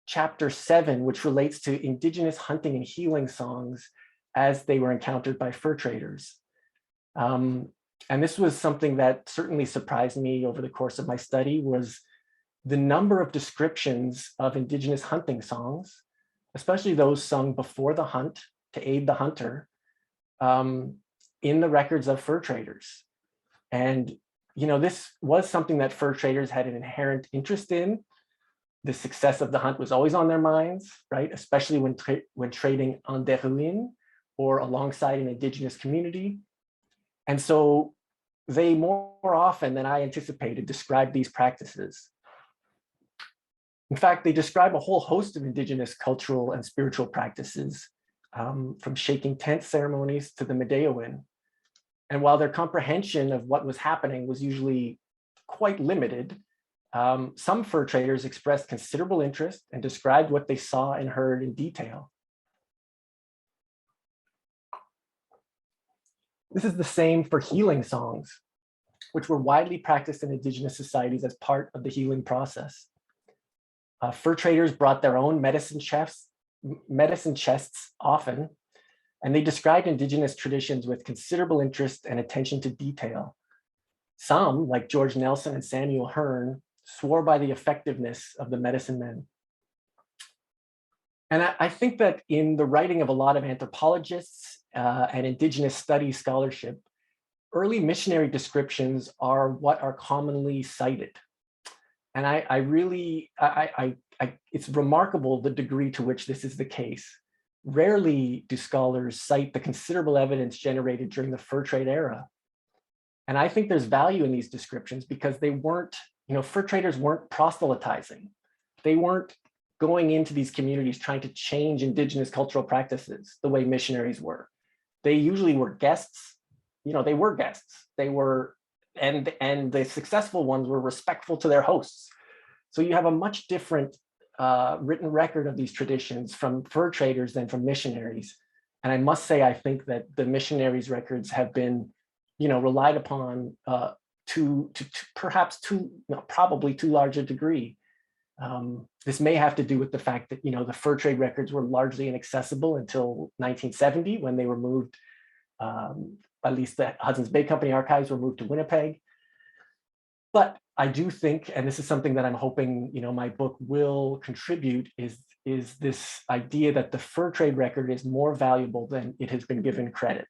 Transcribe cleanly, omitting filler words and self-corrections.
Chapter 7, which relates to Indigenous hunting and healing songs as they were encountered by fur traders. And this was something that certainly surprised me over the course of my study, was the number of descriptions of Indigenous hunting songs, especially those sung before the hunt to aid the hunter, in the records of fur traders. And, you know, this was something that fur traders had an inherent interest in. The success of the hunt was always on their minds, right? Especially when trading en des ruines or alongside an Indigenous community. And so they more often than I anticipated described these practices. In fact, they describe a whole host of Indigenous cultural and spiritual practices, from shaking tent ceremonies to the Medellin. And while their comprehension of what was happening was usually quite limited, some fur traders expressed considerable interest and described what they saw and heard in detail. This is the same for healing songs, which were widely practiced in Indigenous societies as part of the healing process. Fur traders brought their own medicine chests often, and they described Indigenous traditions with considerable interest and attention to detail. Some, like George Nelson and Samuel Hearn, swore by the effectiveness of the medicine men. And I think that in the writing of a lot of anthropologists and Indigenous studies scholarship, early missionary descriptions are what are commonly cited. And it's remarkable the degree to which this is the case. Rarely do scholars cite the considerable evidence generated during the fur trade era. And I think there's value in these descriptions because they weren't, fur traders weren't proselytizing. They weren't going into these communities trying to change Indigenous cultural practices the way missionaries were. They usually were guests. They were guests. They were, and the successful ones were respectful to their hosts. So you have a much different written record of these traditions from fur traders than from missionaries. And I must say, I think that the missionaries' records have been, relied upon to probably too large a degree. This may have to do with the fact that, the fur trade records were largely inaccessible until 1970, when they were moved, at least the Hudson's Bay Company archives were moved to Winnipeg. But I do think, and this is something that I'm hoping, my book will contribute, is this idea that the fur trade record is more valuable than it has been given credit.